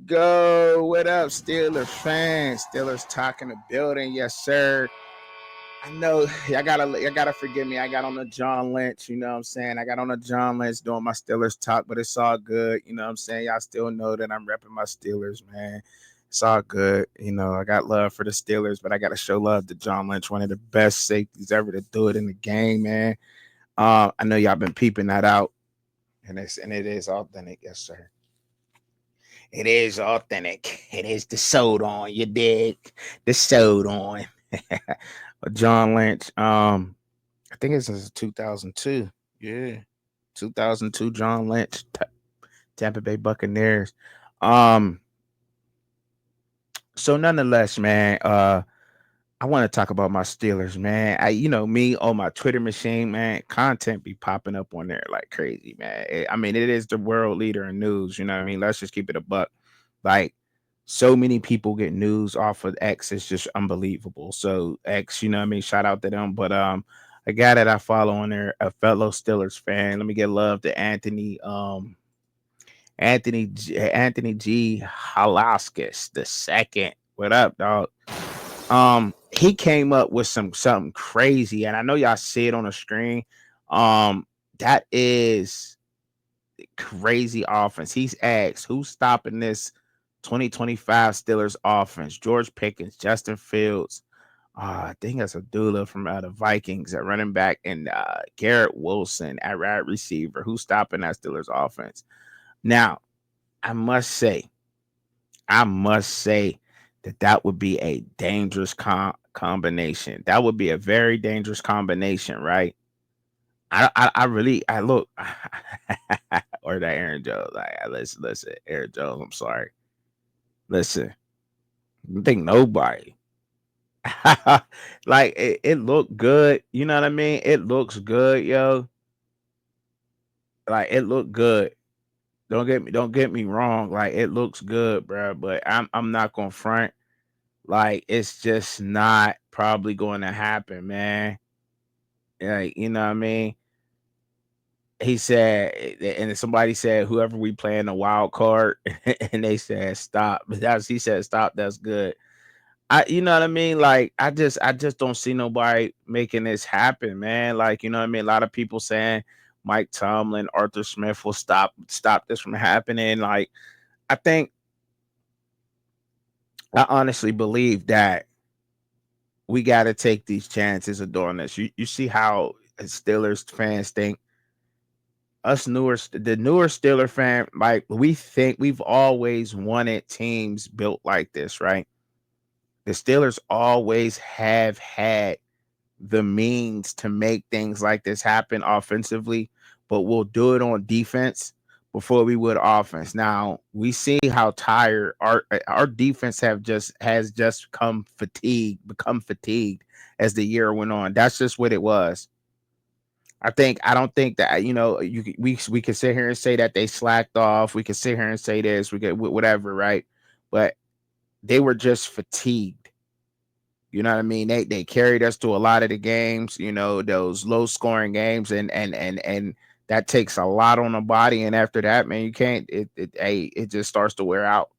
Go. What up, Steelers fans? Steelers talking the building, yes, sir. I know y'all gotta forgive me. I got on the John Lynch, you know what I'm saying? I got on the John Lynch doing my Steelers talk, but it's all good. You know what I'm saying? Y'all still know that I'm repping my Steelers, man. It's all good. I got love for the Steelers, but I gotta show love to John Lynch, one of the best safeties ever to do it in the game, man. I know y'all been peeping that out, and it is authentic, yes, sir. It is authentic. It is the sold on. You dig? The sold on. John Lynch. I think it's since 2002. Yeah, 2002. John Lynch, Tampa Bay Buccaneers. Um. So nonetheless, man. I want to talk about my Steelers, man. Me on my Twitter machine, man. Content be popping up on there like crazy, man. I mean, it is the world leader in news. You know what I mean? Let's just keep it a buck. Like, so many people get news off of X. It's just unbelievable. So X, you know what I mean? Shout out to them. But a guy that I follow on there, a fellow Steelers fan. Let me get love to Anthony G. Halaskis the second. What up, dog? He came up with something crazy, and I know y'all see it on the screen. That is crazy offense. He's asked who's stopping this 2025 Steelers offense. George Pickens, Justin Fields. I think that's Abdullah from the Vikings at running back, and Garrett Wilson at wide receiver. Who's stopping that Steelers offense? Now, I must say, that would be a dangerous combination. That would be a very dangerous combination, right? I really I look or that Aaron Jones. Listen, Aaron Jones. I'm sorry. Listen, I think nobody. Like it looked good. You know what I mean? It looks good, yo. Like it looked good. Don't get me wrong. Like it looks good, bro. But I'm not gonna front. Like it's just not probably going to happen, man. Like you know what I mean? He said, and somebody said, whoever we play in the wild card, and they said stop. But he said stop. That's good. You know what I mean? Like I just don't see nobody making this happen, man. Like you know what I mean? A lot of people saying Mike Tomlin, Arthur Smith will stop this from happening. Like I think I honestly believe that we got to take these chances of doing this. You see how Steelers fans think the newer Steeler fan, like we think we've always wanted teams built like this, right? The Steelers always have had the means to make things like this happen offensively, but we'll do it on defense before we would offense. Now we see how tired our defense has just become fatigued as the year went on. That's just what it was. I don't think that we could sit here and say that they slacked off. We could sit here and say this. We could whatever, right? But they were just fatigued. You know what I mean? They carried us to a lot of the games. Those low scoring games, and that takes a lot on the body. And after that, man, you can't. It just starts to wear out.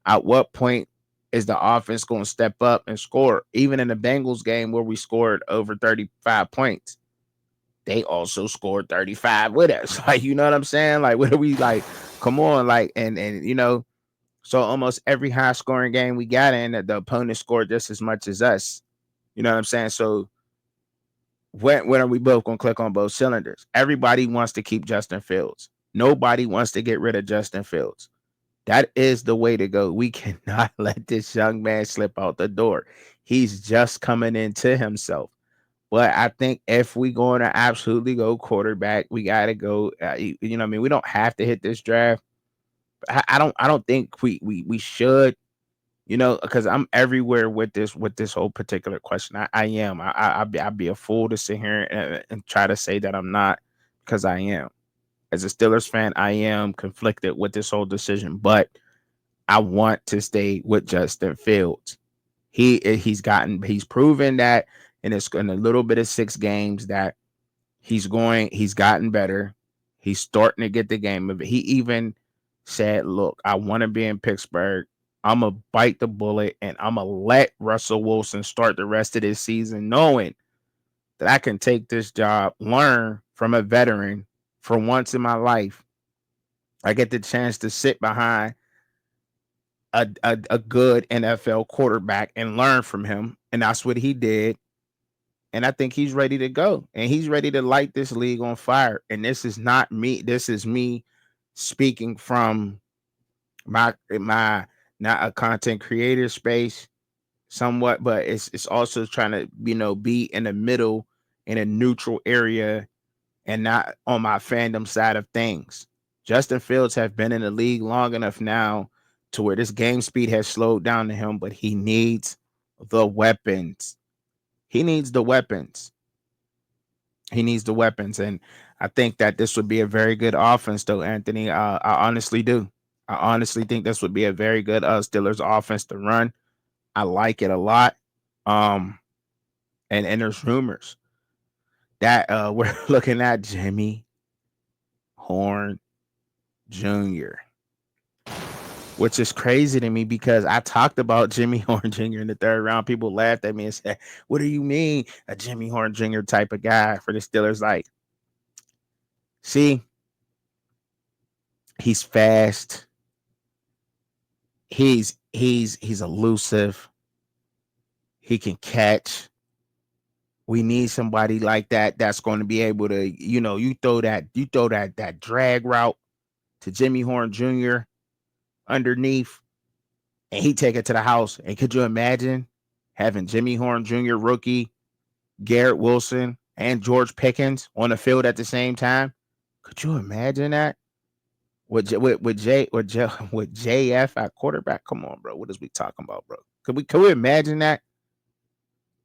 At what point is the offense going to step up and score? Even in the Bengals game where we scored over 35 points, they also scored 35 with us. Like, you know what I'm saying? Like, what are we like? Come on, like, and so almost every high scoring game we got in, the opponent scored just as much as us. You know what I'm saying? So when are we both gonna click on both cylinders? Everybody wants to keep Justin Fields. Nobody wants to get rid of Justin Fields. That is the way to go. We cannot let this young man slip out the door. He's just coming into himself. But I think if we going to absolutely go quarterback, we got to go. You know what I mean? We don't have to hit this draft. I don't think we should. Because I'm everywhere with this whole particular question. I am. I'd be a fool to sit here and try to say that I'm not, because I am. As a Steelers fan, I am conflicted with this whole decision, but I want to stay with Justin Fields. He's proven that in a little bit of 6 games that he's gotten better. He's starting to get the game of it. He even said, look, I want to be in Pittsburgh. I'm going to bite the bullet and I'm going to let Russell Wilson start the rest of this season knowing that I can take this job, learn from a veteran for once in my life. I get the chance to sit behind a good NFL quarterback and learn from him. And that's what he did. And I think he's ready to go. And he's ready to light this league on fire. And this is not me. This is me speaking from my not a content creator space somewhat, but it's also trying to, be in the middle, in a neutral area and not on my fandom side of things. Justin Fields has been in the league long enough now to where this game speed has slowed down to him, but he needs the weapons. He needs the weapons. He needs the weapons. And I think that this would be a very good offense, though, Anthony. I honestly do. I honestly think this would be a very good Steelers offense to run. I like it a lot. And there's rumors that we're looking at Jimmy Horn Jr., which is crazy to me because I talked about Jimmy Horn Jr. in the third round. People laughed at me and said, what do you mean a Jimmy Horn Jr. type of guy for the Steelers? Like, see, he's fast. He's elusive. He can catch. We need somebody like that that's going to be able to, you throw that drag route to Jimmy Horn Jr. underneath and he take it to the house. And could you imagine having Jimmy Horn Jr. rookie, Garrett Wilson, and George Pickens on the field at the same time? Could you imagine that? With JF at quarterback? Come on, bro. What is we talking about, bro? Could we imagine that?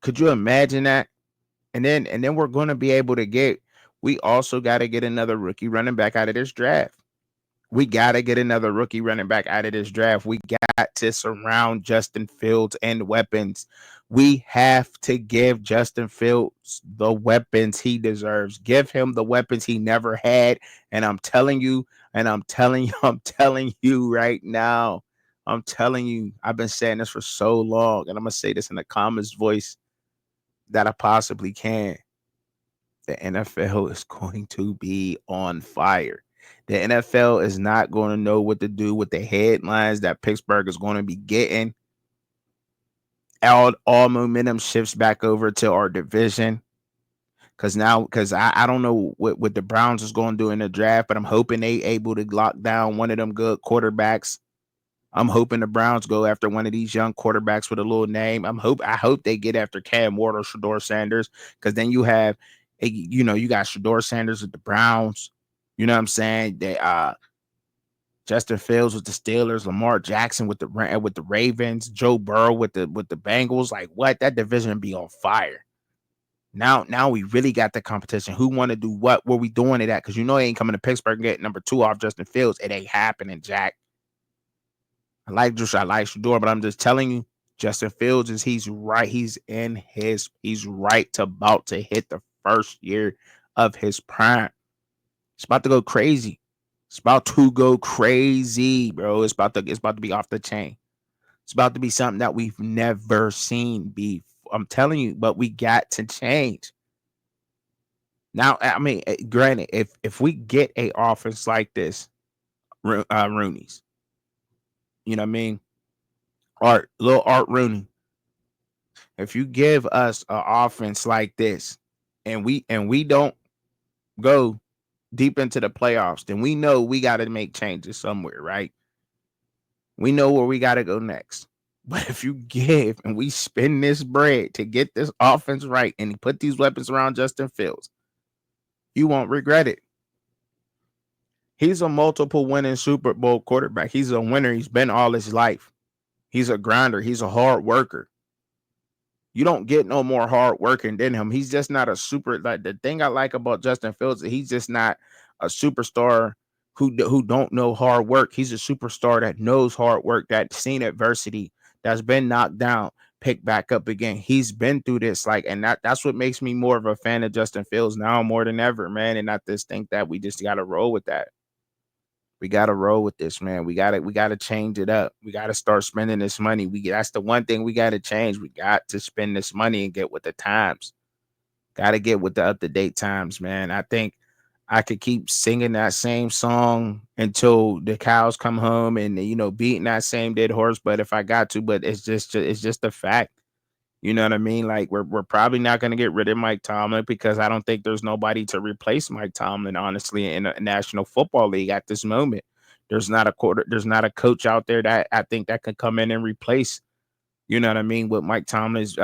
Could you imagine that? And then we're going to be able to get. We also got to get another rookie running back out of this draft. We got to get another rookie running back out of this draft. We got to surround Justin Fields and weapons. We have to give Justin Fields the weapons he deserves. Give him the weapons he never had. And I'm telling you right now. I'm telling you, I've been saying this for so long, and I'm going to say this in the calmest voice that I possibly can. The NFL is going to be on fire. The NFL is not going to know what to do with the headlines that Pittsburgh is going to be getting. All momentum shifts back over to our division. Because I don't know what the Browns is going to do in the draft, but I'm hoping they able to lock down one of them good quarterbacks. I'm hoping the Browns go after one of these young quarterbacks with a little name. I hope they get after Cam Ward or Shedeur Sanders, because then you have, you got Shedeur Sanders with the Browns. You know what I'm saying? They Justin Fields with the Steelers, Lamar Jackson with the Ravens, Joe Burrow with the Bengals. Like, what? That division be on fire. Now we really got the competition. Who want to do what? Where we doing it at? Because he ain't coming to Pittsburgh and get number 2 off Justin Fields. It ain't happening, Jack. I like Shedeur, but I'm just telling you, Justin Fields he's right. He's about to hit the first year of his prime. It's about to go crazy. It's about to go crazy, bro. It's about to be off the chain. It's about to be something that we've never seen before. I'm telling you, but we got to change. Now, I mean, granted, if we get a offense like this, Rooney's, you know what I mean? Little Art Rooney. If you give us an offense like this, and we don't go deep into the playoffs, then we know we got to make changes somewhere, right? We know where we got to go next. But if you give and we spend this bread to get this offense right and put these weapons around Justin Fields, you won't regret it. He's a multiple winning Super Bowl quarterback. He's a winner. He's been all his life. He's a grinder. He's a hard worker. You don't get no more hard working than him. He's just not a super. Like, the thing I like about Justin Fields is he's just not a superstar who don't know hard work. He's a superstar that knows hard work, that's seen adversity, that's been knocked down, picked back up again. He's been through this, and that's what makes me more of a fan of Justin Fields now more than ever, man. And not just think that we just got to roll with that. We gotta roll with this, man. We gotta change it up. We gotta start spending this money. That's the one thing we gotta change. We got to spend this money and get with the times. Gotta get with the up to date times, man. I think I could keep singing that same song until the cows come home and beating that same dead horse. But if I got to, but it's just a fact. You know what I mean? Like we're probably not going to get rid of Mike Tomlin because I don't think there's nobody to replace Mike Tomlin, honestly, in the National Football League at this moment. There's not a coach out there that I think that can come in and replace, you know what I mean, what Mike Tomlin's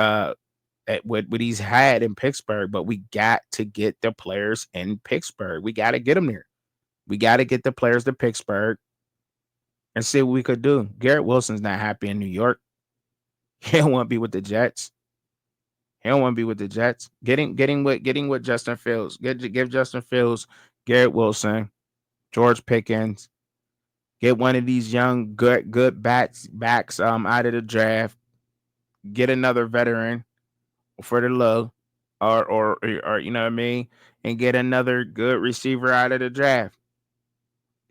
at what he's had in Pittsburgh. But we got to get the players in Pittsburgh. We got to get them there. We got to get the players to Pittsburgh and see what we could do. Garrett Wilson's not happy in New York. He don't want to be with the Jets. He don't want to be with the Jets. Getting with Justin Fields. Give Justin Fields, Garrett Wilson, George Pickens. Get one of these young good backs out of the draft. Get another veteran for the low, or you know what I mean, and get another good receiver out of the draft.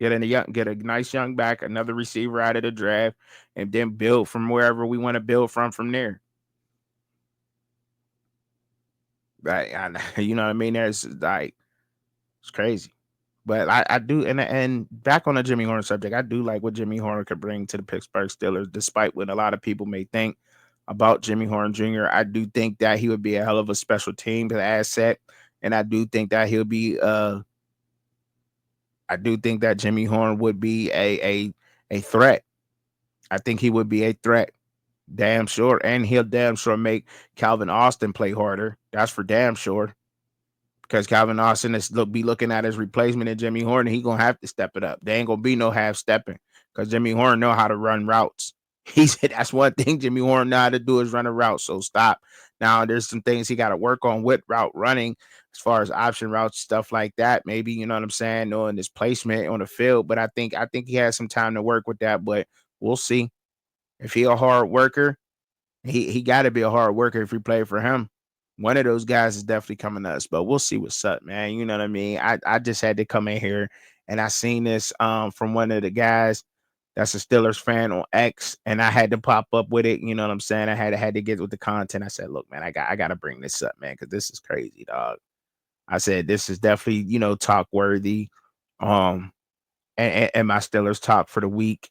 Get a nice young back, another receiver out of the draft, and then build from wherever we want to build from there. Like, you know what I mean? There's like it's crazy. But I do, and back on the Jimmy Horn subject, I do like what Jimmy Horn could bring to the Pittsburgh Steelers, despite what a lot of people may think about Jimmy Horn Jr. I do think that he would be a hell of a special team asset, and I do think that Jimmy Horn would be a threat. I think he would be a threat, damn sure, and he'll damn sure make Calvin Austin play harder. That's for damn sure. Because Calvin Austin is be looking at his replacement in Jimmy Horn, and he gonna have to step it up. There ain't gonna be no half stepping because Jimmy Horn know how to run routes. He said that's one thing Jimmy Horn know how to do is run a route. So stop. Now there's some things he got to work on with route running, as far as option routes, stuff like that. Maybe you know what I'm saying, knowing his placement on the field. But I think he has some time to work with that. But we'll see. If he a hard worker, he got to be a hard worker if we play for him. One of those guys is definitely coming to us, but we'll see what's up, man. You know what I mean? I just had to come in here and I seen this from one of the guys that's a Steelers fan on X, and I had to pop up with it. You know what I'm saying? I had to get with the content. I said, look, man, I gotta bring this up, man, because this is crazy, dog. I said this is definitely talk worthy. Um, and my Steelers talk for the week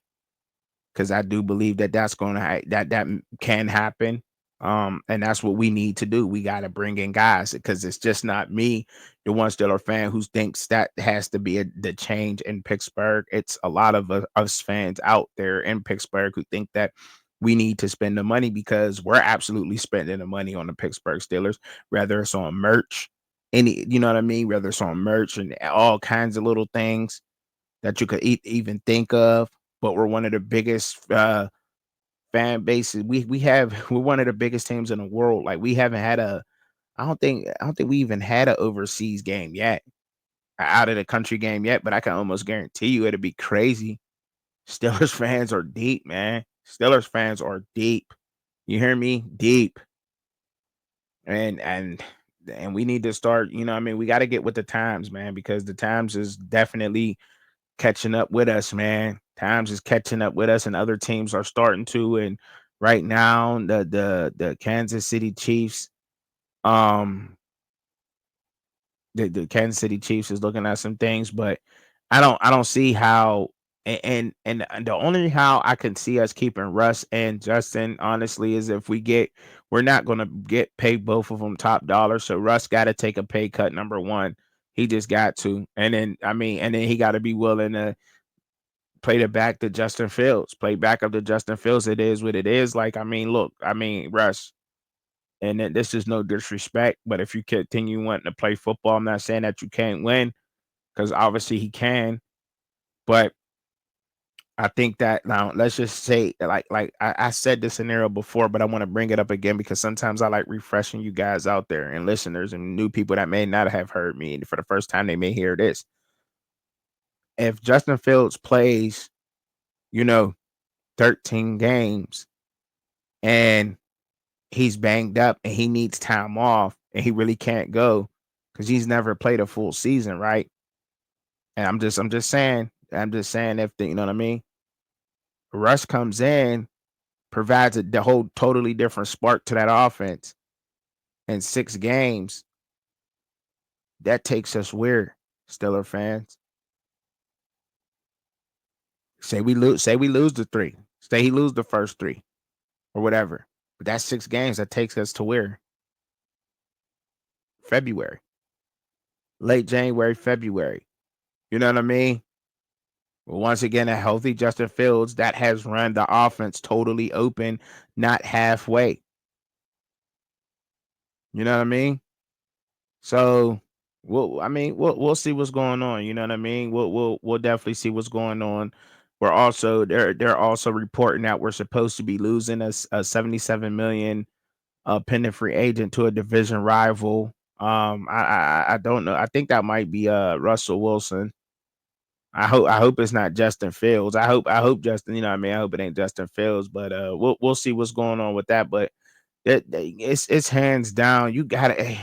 because I do believe that that's going to that can happen. And that's what we need to do. We got to bring in guys because it's just not me, the one Steeler fan who thinks that has to be the change in Pittsburgh. It's a lot of us fans out there in Pittsburgh who think that we need to spend the money because we're absolutely spending the money on the Pittsburgh Steelers, whether it's on merch, you know what I mean, whether it's on merch and all kinds of little things that you could even think of. But we're one of the biggest fan bases. We're one of the biggest teams in the world. Like we haven't had a I don't think we even had an overseas game yet, out of the country game yet. But I can almost guarantee you it'll be crazy. Steelers fans are deep, man. Steelers fans are deep. You hear me? Deep. And we need to start. You know, what I mean, we got to get with the times, man, because the times is definitely catching up with us, man. Times is catching up with us, and other teams are starting to. And right now, the Kansas City Chiefs, um, the Kansas City Chiefs is looking at some things, but I don't see how. And the only how I can see us keeping Russ and Justin, honestly, is if we're not gonna get paid both of them top dollar. So Russ got to take a pay cut. Number one, he just got to, and then he got to be willing to play the back to Justin Fields, play back up to Justin Fields. It is what it is. Like, I mean, look, Russ, and this is no disrespect, but if you continue wanting to play football, I'm not saying that you can't win because obviously he can, but I think that now let's just say I said this scenario before, but I want to bring it up again because sometimes I like refreshing you guys out there and listeners and new people that may not have heard me for the first time. They may hear this. If Justin Fields plays, you know, 13 games and he's banged up and he needs time off and he really can't go because he's never played a full season, right? And I'm just saying, I'm just saying if the, you know what I mean. Russ comes in, provides the whole totally different spark to that offense in 6 games. That takes us where, Steeler fans? Say we lose the 3. Say he lose the first 3 or whatever. But that's 6 games. That takes us to where? February. Late January, February. You know what I mean? Well, once again, a healthy Justin Fields that has run the offense totally open, not halfway. You know what I mean? So we'll see what's going on. You know what I mean? We'll definitely see what's going on. We're also they're also reporting that we're supposed to be losing a 77 million pending free agent to a division rival. I don't know. I think that might be Russell Wilson. I hope it's not Justin Fields. I hope Justin, you know what I mean? I hope it ain't Justin Fields, but we'll see what's going on with that. But it's hands down. You gotta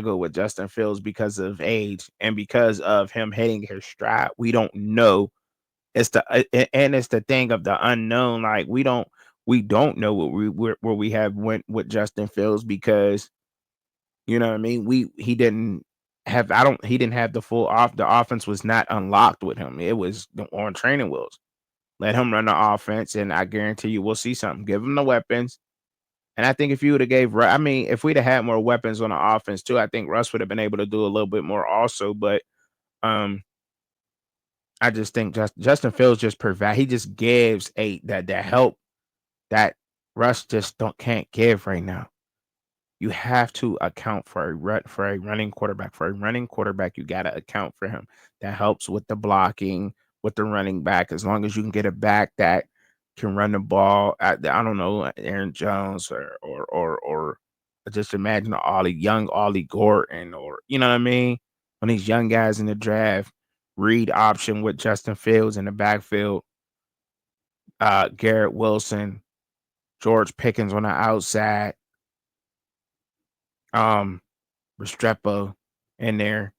go with Justin Fields because of age and because of him hitting his stride. We don't know. And it's the thing of the unknown. Like we don't know what where we have went with Justin Fields because you know what I mean. He didn't have he didn't have the full off. The offense was not unlocked with him. It was on training wheels. Let him run the offense, and I guarantee you we'll see something. Give him the weapons. And I think if you would have I mean, if we'd have had more weapons on the offense too, I think Russ would have been able to do a little bit more also. But um, I just think Justin Fields just provide. He just gives that help that Russ just can't give right now. You have to account for a running quarterback. For a running quarterback, you got to account for him. That helps with the blocking, with the running back. As long as you can get a back that can run the ball. I don't know Aaron Jones or just imagine young Ollie Gordon or you know what I mean. When these young guys in the draft, read option with Justin Fields in the backfield, Garrett Wilson, George Pickens on the outside, um, Restrepo in there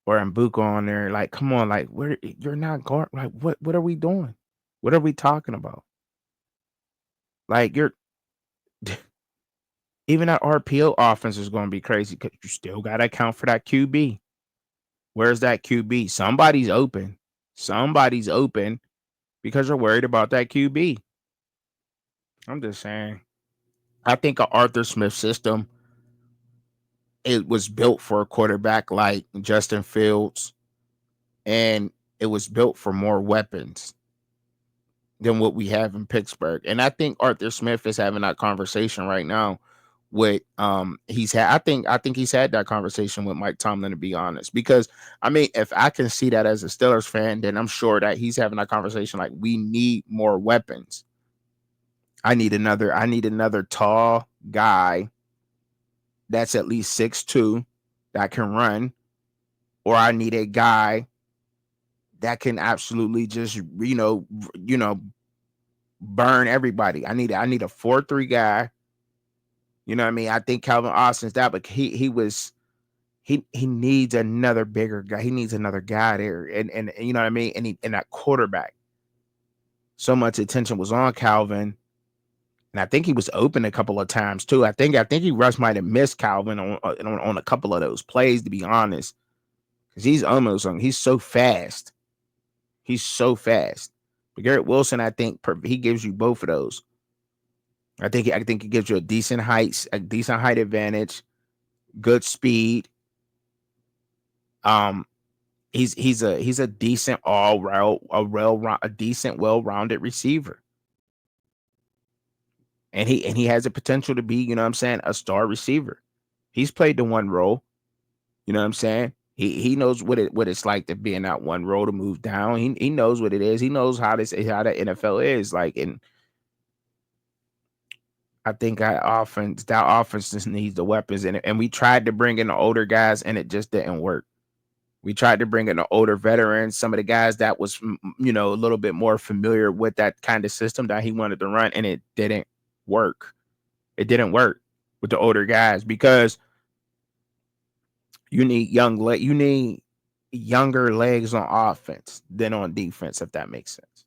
or Mbuko on there. Like, come on, like you're not guard. Like, what are we doing? What are we talking about? Like, you're even that RPO offense is going to be crazy because you still got to account for that QB. Where's that QB? Somebody's open. Somebody's open because you're worried about that QB. I'm just saying. I think a Arthur Smith system, it was built for a quarterback like Justin Fields, and it was built for more weapons than what we have in Pittsburgh. And I think Arthur Smith is having that conversation right now with I think he's had that conversation with Mike Tomlin, to be honest. Because I mean, if I can see that as a Steelers fan, then I'm sure that he's having that conversation like we need more weapons. I need another tall guy that's at least 6'2" that can run, or I need a guy that can absolutely just burn everybody. I need a 4-3 guy. You know what I mean? I think Calvin Austin's that, but he needs another bigger guy. He needs another guy there. And you know what I mean? And that quarterback. So much attention was on Calvin. And I think he was open a couple of times too. I think he Russ might have missed Calvin on a couple of those plays, to be honest. Because he's so fast. He's so fast. But Garrett Wilson, I think he gives you both of those. I think he gives you a decent height advantage, good speed. Um, he's a decent a decent well-rounded receiver, and he has the potential to be, you know what I'm saying, a star receiver. He's played the one role, you know what I'm saying. He knows what it's like to be in that one role to move down. He knows what it is. He knows how the NFL is like, and I think that offense just needs the weapons in it. And we tried to bring in the older guys, and it just didn't work. We tried to bring in the older veterans, some of the guys that was, a little bit more familiar with that kind of system that he wanted to run, and it didn't work. It didn't work with the older guys because you need younger legs on offense than on defense, if that makes sense.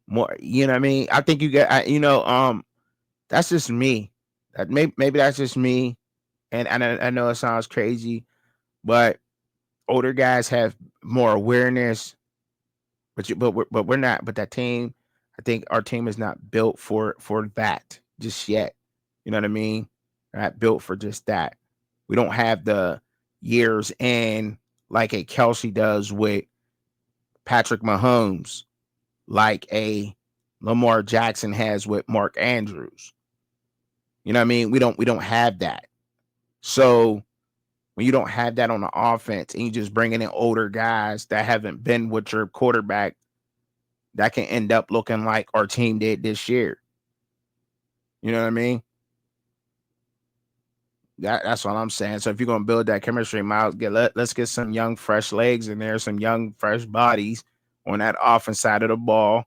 More, you know what I mean? I think you get, that's just me. That maybe that's just me, and I know it sounds crazy, but older guys have more awareness. But we're not. But that team, I think our team is not built for that just yet. You know what I mean? Not built for just that. We don't have the years in like a Kelsey does with Patrick Mahomes, like a Lamar Jackson has with Mark Andrews. You know what I mean? We don't have that. So when you don't have that on the offense and you just bringing in older guys that haven't been with your quarterback, that can end up looking like our team did this year. You know what I mean? That's what I'm saying. So if you're gonna build that chemistry, Miles, let's get some young, fresh legs in there, some young, fresh bodies on that offense side of the ball,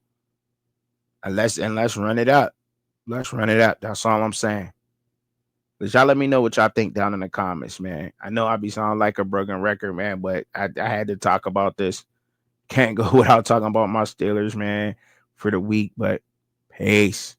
and let's run it up. Let's run it up. That's all I'm saying. But y'all let me know what y'all think down in the comments, man. I know I be sounding like a broken record, man, but I had to talk about this. Can't go without talking about my Steelers, man, for the week. But peace.